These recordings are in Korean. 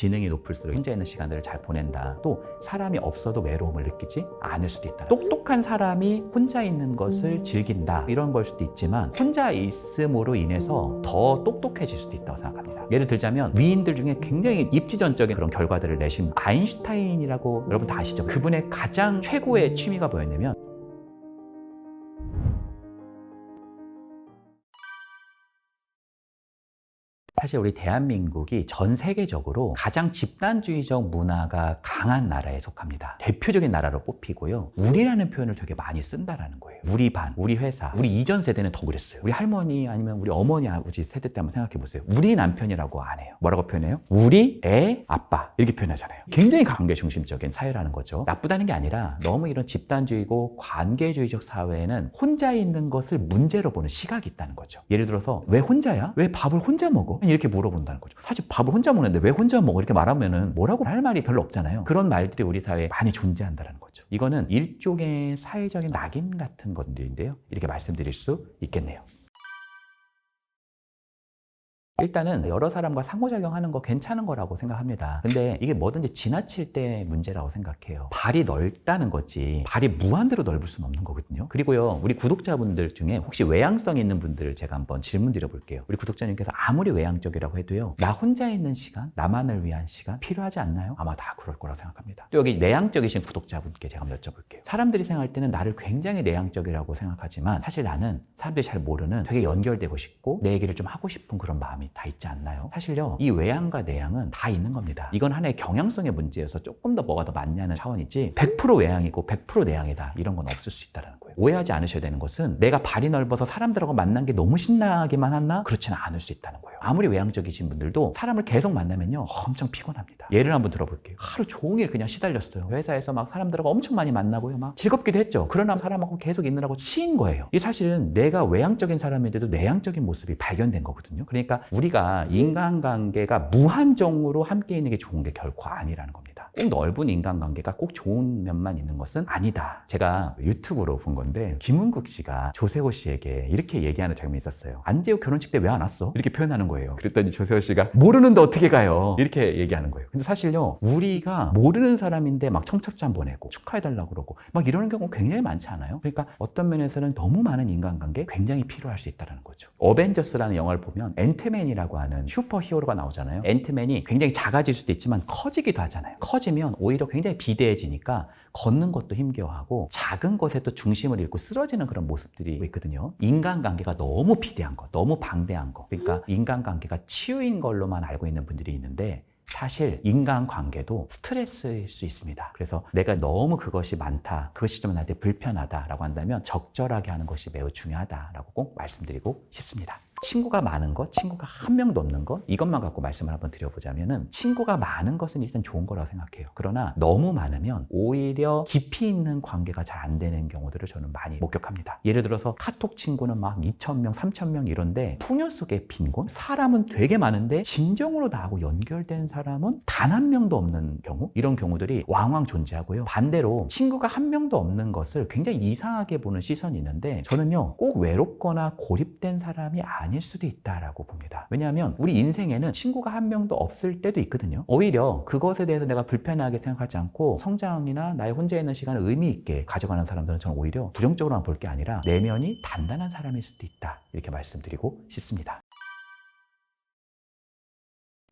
지능이 높을수록 혼자 있는 시간들을 잘 보낸다. 또 사람이 없어도 외로움을 느끼지 않을 수도 있다. 똑똑한 사람이 혼자 있는 것을 즐긴다. 이런 걸 수도 있지만 혼자 있음으로 인해서 더 똑똑해질 수도 있다고 생각합니다. 예를 들자면 위인들 중에 굉장히 입지전적인 그런 결과들을 내신 아인슈타인이라고 여러분 다 아시죠? 그분의 가장 최고의 취미가 뭐였냐면 사실 우리 대한민국이 전 세계적으로 가장 집단주의적 문화가 강한 나라에 속합니다. 대표적인 나라로 뽑히고요. 우리라는 표현을 되게 많이 쓴다라는 거예요. 우리 반, 우리 회사, 우리 이전 세대는 더 그랬어요. 우리 할머니 아니면 우리 어머니, 아버지 세대 때 한번 생각해 보세요. 우리 남편이라고 안 해요. 뭐라고 표현해요? 우리 애, 아빠 이렇게 표현하잖아요. 굉장히 관계 중심적인 사회라는 거죠. 나쁘다는 게 아니라 너무 이런 집단주의고 관계주의적 사회에는 혼자 있는 것을 문제로 보는 시각이 있다는 거죠. 예를 들어서 왜 혼자야? 왜 밥을 혼자 먹어? 이렇게 물어본다는 거죠. 사실 밥을 혼자 먹는데 왜 혼자 먹어? 이렇게 말하면은 뭐라고 할 말이 별로 없잖아요. 그런 말들이 우리 사회에 많이 존재한다는 거죠. 이거는 일종의 사회적인 낙인 같은 것들인데요. 이렇게 말씀드릴 수 있겠네요. 일단은 여러 사람과 상호작용하는 거 괜찮은 거라고 생각합니다. 근데 이게 뭐든지 지나칠 때 문제라고 생각해요. 발이 넓다는 거지 발이 무한대로 넓을 수는 없는 거거든요. 그리고요, 우리 구독자분들 중에 혹시 외향성 있는 분들을 제가 한번 질문 드려볼게요. 우리 구독자님께서 아무리 외향적이라고 해도요, 나 혼자 있는 시간, 나만을 위한 시간 필요하지 않나요? 아마 다 그럴 거라고 생각합니다. 또 여기 내향적이신 구독자분께 제가 한번 여쭤볼게요. 사람들이 생각할 때는 나를 굉장히 내향적이라고 생각하지만 사실 나는 사람들이 잘 모르는 되게 연결되고 싶고 내 얘기를 좀 하고 싶은 그런 마음이 다 있지 않나요? 사실요, 이 외향과 내향은 다 있는 겁니다. 이건 하나의 경향성의 문제여서 조금 더 뭐가 더 맞냐는 차원이지 100% 외향이고 100% 내향이다 이런 건 없을 수 있다는 거예요. 오해하지 않으셔야 되는 것은 내가 발이 넓어서 사람들하고 만난 게 너무 신나기만 하나? 그렇지는 않을 수 있다는 거예요. 아무리 외향적이신 분들도 사람을 계속 만나면요 엄청 피곤합니다. 예를 한번 들어볼게요. 하루 종일 그냥 시달렸어요. 회사에서 막 사람들하고 엄청 많이 만나고요, 막 즐겁기도 했죠. 그러나 사람하고 계속 있느라고 치인 거예요. 이 사실은 내가 외향적인 사람인데도 내향적인 모습이 발견된 거거든요. 그러니까 우리가 인간관계가 무한정으로 함께 있는 게 좋은 게 결코 아니라는 겁니다. 꼭 넓은 인간관계가 꼭 좋은 면만 있는 것은 아니다. 제가 유튜브로 본 건데 김은국 씨가 조세호 씨에게 이렇게 얘기하는 장면이 있었어요. 안재욱 결혼식 때 왜 안 왔어? 이렇게 표현하는 거예요. 그랬더니 조세호 씨가 모르는데 어떻게 가요? 이렇게 얘기하는 거예요. 근데 사실요, 우리가 모르는 사람인데 막 청첩장 보내고 축하해달라고 그러고 막 이러는 경우 굉장히 많지 않아요? 그러니까 어떤 면에서는 너무 많은 인간관계 굉장히 필요할 수 있다는 거죠. 어벤져스라는 영화를 보면 앤트맨이라고 하는 슈퍼히어로가 나오잖아요. 앤트맨이 굉장히 작아질 수도 있지만 커지기도 하잖아요. 커지면 오히려 굉장히 비대해지니까 걷는 것도 힘겨워하고 작은 것에 또 중심을 잃고 쓰러지는 그런 모습들이 있거든요. 인간관계가 너무 비대한 거, 너무 방대한 거, 그러니까 인간관계가 치유인 걸로만 알고 있는 분들이 있는데 사실 인간관계도 스트레스일 수 있습니다. 그래서 내가 너무 그것이 많다, 그것이 좀 나한테 불편하다라고 한다면 적절하게 하는 것이 매우 중요하다라고 꼭 말씀드리고 싶습니다. 친구가 많은 것, 친구가 한 명도 없는 것, 이것만 갖고 말씀을 한번 드려보자면은 친구가 많은 것은 일단 좋은 거라고 생각해요. 그러나 너무 많으면 오히려 깊이 있는 관계가 잘 안 되는 경우들을 저는 많이 목격합니다. 예를 들어서 카톡 친구는 막 2,000명, 3,000명 이런데 풍요 속의 빈곤? 사람은 되게 많은데 진정으로 나하고 연결된 사람은 단 한 명도 없는 경우? 이런 경우들이 왕왕 존재하고요. 반대로 친구가 한 명도 없는 것을 굉장히 이상하게 보는 시선이 있는데 저는요, 꼭 외롭거나 고립된 사람이 아닐 수도 있다라고 봅니다. 왜냐하면 우리 인생에는 친구가 한 명도 없을 때도 있거든요. 오히려 그것에 대해서 내가 불편하게 생각하지 않고 성장이나 나의 혼자 있는 시간을 의미 있게 가져가는 사람들은 저는 오히려 부정적으로만 볼 게 아니라 내면이 단단한 사람일 수도 있다, 이렇게 말씀드리고 싶습니다.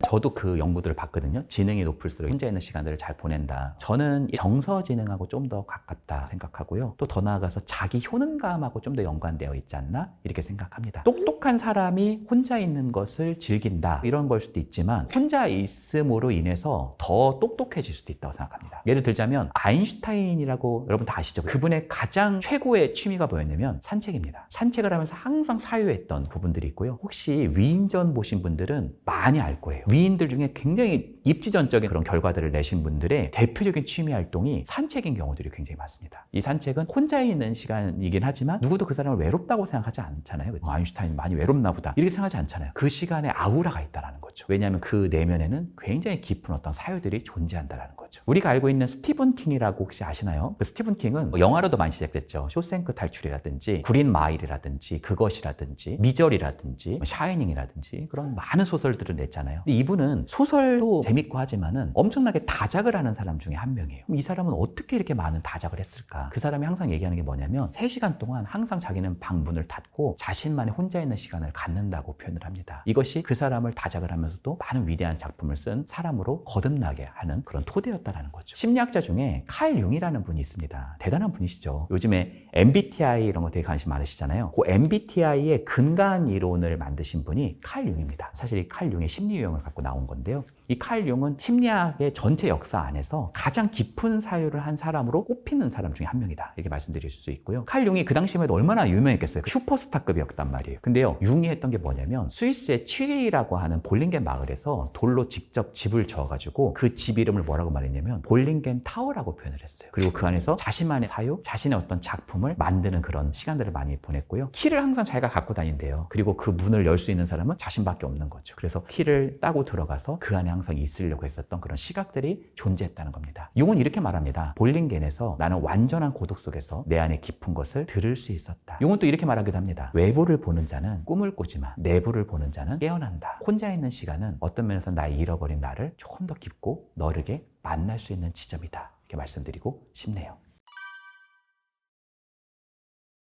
저도 그 연구들을 봤거든요. 지능이 높을수록 혼자 있는 시간들을 잘 보낸다. 저는 정서지능하고 좀 더 가깝다 생각하고요. 또 더 나아가서 자기 효능감하고 좀 더 연관되어 있지 않나 이렇게 생각합니다. 똑똑한 사람이 혼자 있는 것을 즐긴다, 이런 걸 수도 있지만 혼자 있음으로 인해서 더 똑똑해질 수도 있다고 생각합니다. 예를 들자면 아인슈타인이라고 여러분 다 아시죠? 그분의 가장 최고의 취미가 뭐였냐면 산책입니다. 산책을 하면서 항상 사유했던 부분들이 있고요. 혹시 위인전 보신 분들은 많이 알 거예요. 위인들 중에 굉장히 입지전적인 그런 결과들을 내신 분들의 대표적인 취미 활동이 산책인 경우들이 굉장히 많습니다. 이 산책은 혼자 있는 시간이긴 하지만 누구도 그 사람을 외롭다고 생각하지 않잖아요. 그렇죠? 아인슈타인 많이 외롭나 보다 이렇게 생각하지 않잖아요. 그 시간에 아우라가 있다는 거죠. 왜냐하면 그 내면에는 굉장히 깊은 어떤 사유들이 존재한다는 거죠. 거죠. 우리가 알고 있는 스티븐 킹이라고 혹시 아시나요? 그 스티븐 킹은 뭐 영화로도 많이 시작됐죠. 쇼생크 탈출이라든지 그린 마일이라든지 그것이라든지 미절이라든지 뭐 샤이닝이라든지 그런 많은 소설들을 냈잖아요. 근데 이분은 소설도 재밌고 하지만은 엄청나게 다작을 하는 사람 중에 한 명이에요. 그럼 이 사람은 어떻게 이렇게 많은 다작을 했을까? 그 사람이 항상 얘기하는 게 뭐냐면 3시간 동안 항상 자기는 방 문을 닫고 자신만의 혼자 있는 시간을 갖는다고 표현을 합니다. 이것이 그 사람을 다작을 하면서도 많은 위대한 작품을 쓴 사람으로 거듭나게 하는 그런 토대였다라는 거죠. 심리학자 중에 칼 융이라는 분이 있습니다. 대단한 분이시죠. 요즘에 MBTI 이런 거 되게 관심 많으시잖아요. 그 MBTI의 근간 이론을 만드신 분이 칼 융입니다. 사실 이 칼 융의 심리 유형을 갖고 나온 건데요. 이 칼 융은 심리학의 전체 역사 안에서 가장 깊은 사유를 한 사람으로 꼽히는 사람 중에 한 명이다. 이렇게 말씀드릴 수 있고요. 칼 융이 그 당시만 해도 얼마나 유명했겠어요. 슈퍼스타급이었단 말이에요. 근데요, 융이 했던 게 뭐냐면 스위스의 취리라고 하는 볼링겐 마을에서 돌로 직접 집을 지어가지고 그 집 이름을 뭐라고 말했냐면 볼링겐 타워라고 표현을 했어요. 그리고 그 안에서 자신만의 사유, 자신의 어떤 작품을 만드는 그런 시간들을 많이 보냈고요. 키를 항상 자기가 갖고 다닌대요. 그리고 그 문을 열 수 있는 사람은 자신밖에 없는 거죠. 그래서 키를 따고 들어가서 그 안에 항상 있으려고 했었던 그런 시각들이 존재했다는 겁니다. 융은 이렇게 말합니다. 볼링겐에서 나는 완전한 고독 속에서 내 안에 깊은 것을 들을 수 있었다. 융은 또 이렇게 말하기도 합니다. 외부를 보는 자는 꿈을 꾸지만 내부를 보는 자는 깨어난다. 혼자 있는 시간은 어떤 면에서 나의 잃어버린 나를 조금 더 깊고 너르게 만날 수 있는 지점이다. 이렇게 말씀드리고 싶네요.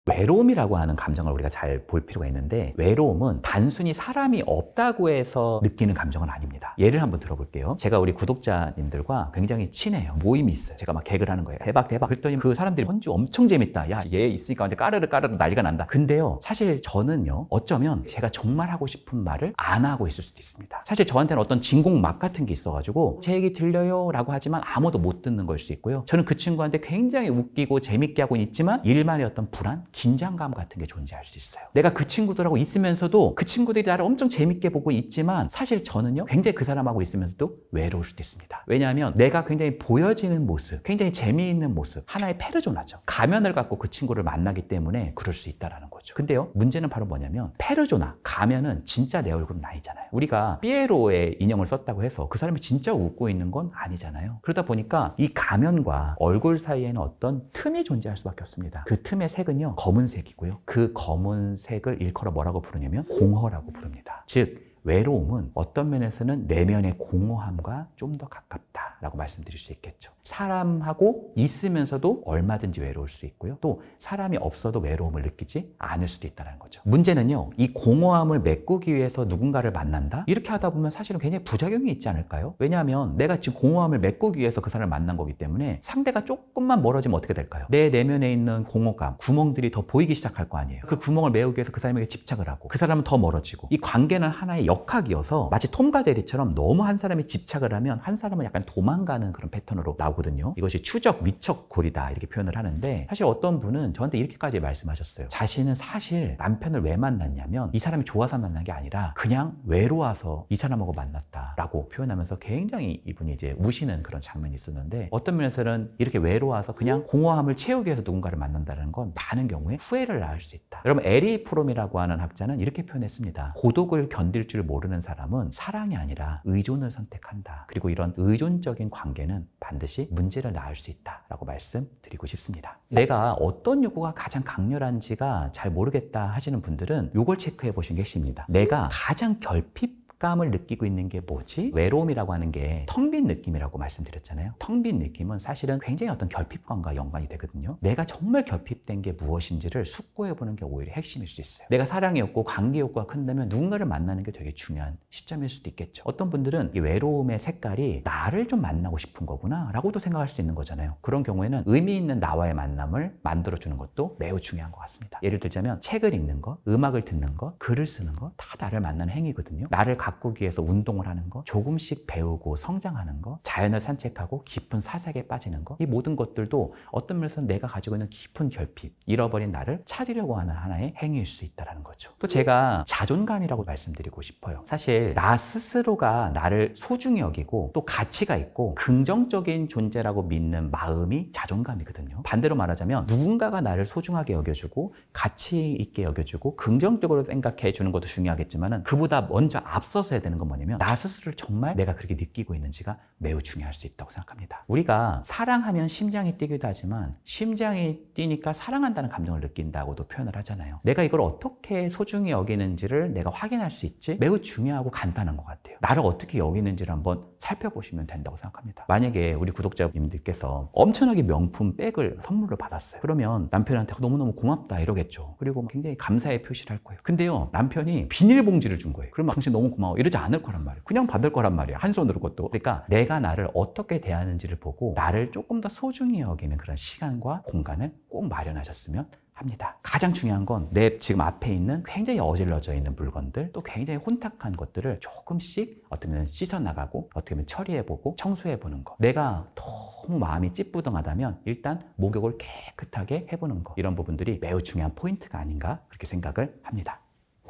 외로움이라고 하는 감정을 우리가 잘 볼 필요가 있는데 외로움은 단순히 사람이 없다고 해서 느끼는 감정은 아닙니다. 예를 한번 들어볼게요. 제가 우리 구독자님들과 굉장히 친해요. 모임이 있어요. 제가 막 개그를 하는 거예요. 대박 그랬더니 그 사람들이 헌주 엄청 재밌다. 야, 얘 있으니까 완전 까르르 난리가 난다. 근데요, 사실 저는요, 어쩌면 제가 정말 하고 싶은 말을 안 하고 있을 수도 있습니다. 사실 저한테는 어떤 진공막 같은 게 있어가지고 제 얘기 들려요 라고 하지만 아무도 못 듣는 걸 수 있고요. 저는 그 친구한테 굉장히 웃기고 재밌게 하고 있지만 일만의 어떤 불안, 긴장감 같은 게 존재할 수 있어요. 내가 그 친구들하고 있으면서도 그 친구들이 나를 엄청 재밌게 보고 있지만 사실 저는요, 굉장히 그 사람하고 있으면서도 외로울 수도 있습니다. 왜냐하면 내가 굉장히 보여지는 모습, 굉장히 재미있는 모습, 하나의 페르소나죠. 가면을 갖고 그 친구를 만나기 때문에 그럴 수 있다는 거죠. 근데요, 문제는 바로 뭐냐면 페르소나, 가면은 진짜 내 얼굴은 아니잖아요. 우리가 삐에로의 인형을 썼다고 해서 그 사람이 진짜 웃고 있는 건 아니잖아요. 그러다 보니까 이 가면과 얼굴 사이에는 어떤 틈이 존재할 수밖에 없습니다. 그 틈의 색은요, 검은색이고요. 그 검은색을 일컬어 뭐라고 부르냐면 공허라고 부릅니다. 즉 외로움은 어떤 면에서는 내면의 공허함과 좀 더 가깝다라고 말씀드릴 수 있겠죠. 사람하고 있으면서도 얼마든지 외로울 수 있고요. 또 사람이 없어도 외로움을 느끼지 않을 수도 있다는 거죠. 문제는요, 이 공허함을 메꾸기 위해서 누군가를 만난다? 이렇게 하다 보면 사실은 굉장히 부작용이 있지 않을까요? 왜냐하면 내가 지금 공허함을 메꾸기 위해서 그 사람을 만난 거기 때문에 상대가 조금만 멀어지면 어떻게 될까요? 내 내면에 있는 공허감, 구멍들이 더 보이기 시작할 거 아니에요. 그 구멍을 메우기 위해서 그 사람에게 집착을 하고 그 사람은 더 멀어지고 이 관계는 하나의 역학이어서 마치 톰과 제리처럼 너무 한 사람이 집착을 하면 한 사람은 약간 도망가는 그런 패턴으로 나오거든요. 이것이 추적, 위척, 고리다 이렇게 표현을 하는데 사실 어떤 분은 저한테 이렇게까지 말씀하셨어요. 자신은 사실 남편을 왜 만났냐면 이 사람이 좋아서 만난 게 아니라 그냥 외로워서 이 사람하고 만났다라고 표현하면서 굉장히 이분이 이제 우시는 그런 장면이 있었는데 어떤 면에서는 이렇게 외로워서 그냥 공허함을 채우기 위해서 누군가를 만난다는 건 많은 경우에 후회를 낳을 수 있다. 여러분 에리 프롬이라고 하는 학자는 이렇게 표현했습니다. 고독을 견딜 줄 모르는 사람은 사랑이 아니라 의존을 선택한다. 그리고 이런 의존적인 관계는 반드시 문제를 낳을 수 있다라고 말씀드리고 싶습니다. 내가 어떤 요구가 가장 강렬한지가 잘 모르겠다 하시는 분들은 이걸 체크해 보시는 게 핵심입니다. 내가 가장 감을 느끼고 있는 게 뭐지? 외로움이라고 하는 게 텅 빈 느낌이라고 말씀드렸잖아요. 텅 빈 느낌은 사실은 굉장히 어떤 결핍감과 연관이 되거든요. 내가 정말 결핍된 게 무엇인지를 숙고해보는 게 오히려 핵심일 수 있어요. 내가 사랑이 없고 관계 욕구가 큰다면 누군가를 만나는 게 되게 중요한 시점일 수도 있겠죠. 어떤 분들은 이 외로움의 색깔이 나를 좀 만나고 싶은 거구나 라고도 생각할 수 있는 거잖아요. 그런 경우에는 의미 있는 나와의 만남을 만들어주는 것도 매우 중요한 것 같습니다. 예를 들자면 책을 읽는 것, 음악을 듣는 것, 글을 쓰는 것 다 나를 만나는 행위거든요. 나를 가꾸기 위해서 운동을 하는 것, 조금씩 배우고 성장하는 것, 자연을 산책하고 깊은 사색에 빠지는 것, 이 모든 것들도 어떤 면에서 내가 가지고 있는 깊은 결핍, 잃어버린 나를 찾으려고 하는 하나의 행위일 수 있다는 거죠. 또 제가 자존감이라고 말씀드리고 싶어요. 사실 나 스스로가 나를 소중히 여기고 또 가치가 있고 긍정적인 존재라고 믿는 마음이 자존감이거든요. 반대로 말하자면 누군가가 나를 소중하게 여겨주고 가치 있게 여겨주고 긍정적으로 생각해 주는 것도 중요하겠지만 그보다 먼저 앞서 앞서서 해야 되는 건 뭐냐면 나 스스로를 정말 내가 그렇게 느끼고 있는지가 매우 중요할 수 있다고 생각합니다. 우리가 사랑하면 심장이 뛰기도 하지만 심장이 뛰니까 사랑한다는 감정을 느낀다고도 표현을 하잖아요. 내가 이걸 어떻게 소중히 여기는지를 내가 확인할 수 있지 매우 중요하고 간단한 것 같아요. 나를 어떻게 여기는지를 한번 살펴보시면 된다고 생각합니다. 만약에 우리 구독자님들께서 엄청나게 명품 백을 선물로 받았어요. 그러면 남편한테 너무너무 고맙다 이러겠죠. 그리고 굉장히 감사의 표시를 할 거예요. 근데요, 남편이 비닐봉지를 준 거예요. 그러면 당신 너무 고마워 이러지 않을 거란 말이에요. 그냥 받을 거란 말이에요. 한 손으로 것도. 그러니까 내가 나를 어떻게 대하는지를 보고 나를 조금 더 소중히 여기는 그런 시간과 공간을 꼭 마련하셨으면 합니다. 가장 중요한 건 내 지금 앞에 있는 굉장히 어질러져 있는 물건들, 또 굉장히 혼탁한 것들을 조금씩 어떻게 보면 씻어나가고 어떻게 보면 처리해보고 청소해보는 거. 내가 너무 마음이 찌뿌둥하다면 일단 목욕을 깨끗하게 해보는 거. 이런 부분들이 매우 중요한 포인트가 아닌가 그렇게 생각을 합니다.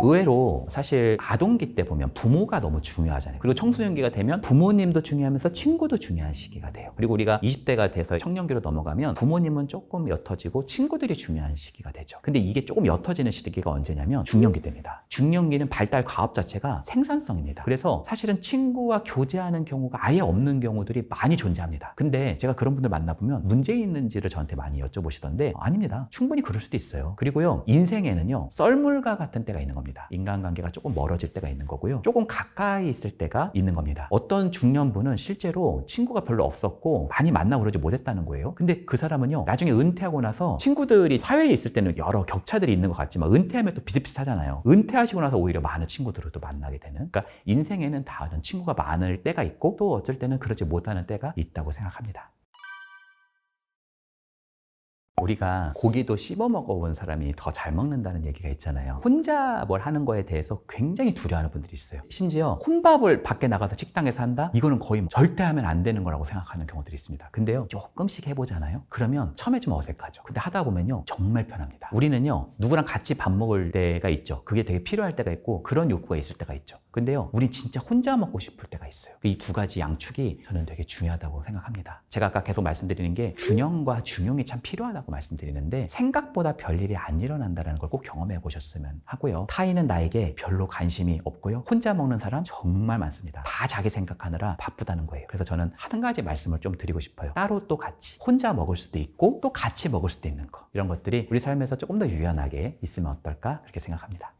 의외로 사실 아동기 때 보면 부모가 너무 중요하잖아요. 그리고 청소년기가 되면 부모님도 중요하면서 친구도 중요한 시기가 돼요. 그리고 우리가 20대가 돼서 청년기로 넘어가면 부모님은 조금 옅어지고 친구들이 중요한 시기가 되죠. 근데 이게 조금 옅어지는 시기가 언제냐면 중년기 때입니다. 중년기는 발달 과업 자체가 생산성입니다. 그래서 사실은 친구와 교제하는 경우가 아예 없는 경우들이 많이 존재합니다. 근데 제가 그런 분들 만나보면 문제 있는지를 저한테 많이 여쭤보시던데 아닙니다. 충분히 그럴 수도 있어요. 그리고요, 인생에는요, 썰물과 같은 때가 있는 겁니다. 인간관계가 조금 멀어질 때가 있는 거고요. 조금 가까이 있을 때가 있는 겁니다. 어떤 중년부는 실제로 친구가 별로 없었고 많이 만나고 그러지 못했다는 거예요. 근데 그 사람은요, 나중에 은퇴하고 나서 친구들이 사회에 있을 때는 여러 격차들이 있는 것 같지만 은퇴하면 또 비슷비슷하잖아요. 은퇴하시고 나서 오히려 많은 친구들을 또 만나게 되는, 그러니까 인생에는 다 친구가 많을 때가 있고 또 어쩔 때는 그러지 못하는 때가 있다고 생각합니다. 우리가 고기도 씹어 먹어본 사람이 더 잘 먹는다는 얘기가 있잖아요. 혼자 뭘 하는 거에 대해서 굉장히 두려워하는 분들이 있어요. 심지어 혼밥을 밖에 나가서 식당에서 한다? 이거는 거의 절대 하면 안 되는 거라고 생각하는 경우들이 있습니다. 근데요, 조금씩 해보잖아요. 그러면 처음에 좀 어색하죠. 근데 하다 보면요, 정말 편합니다. 우리는요, 누구랑 같이 밥 먹을 때가 있죠. 그게 되게 필요할 때가 있고 그런 욕구가 있을 때가 있죠. 근데요, 우린 진짜 혼자 먹고 싶을 때가 있어요. 이 두 가지 양축이 저는 되게 중요하다고 생각합니다. 제가 아까 계속 말씀드리는 게 균형과 중용이 참 필요하다고 말씀드리는데 생각보다 별일이 안 일어난다는 걸 꼭 경험해 보셨으면 하고요. 타인은 나에게 별로 관심이 없고요. 혼자 먹는 사람 정말 많습니다. 다 자기 생각하느라 바쁘다는 거예요. 그래서 저는 한 가지 말씀을 좀 드리고 싶어요. 따로 또 같이 혼자 먹을 수도 있고 또 같이 먹을 수도 있는 거. 이런 것들이 우리 삶에서 조금 더 유연하게 있으면 어떨까 그렇게 생각합니다.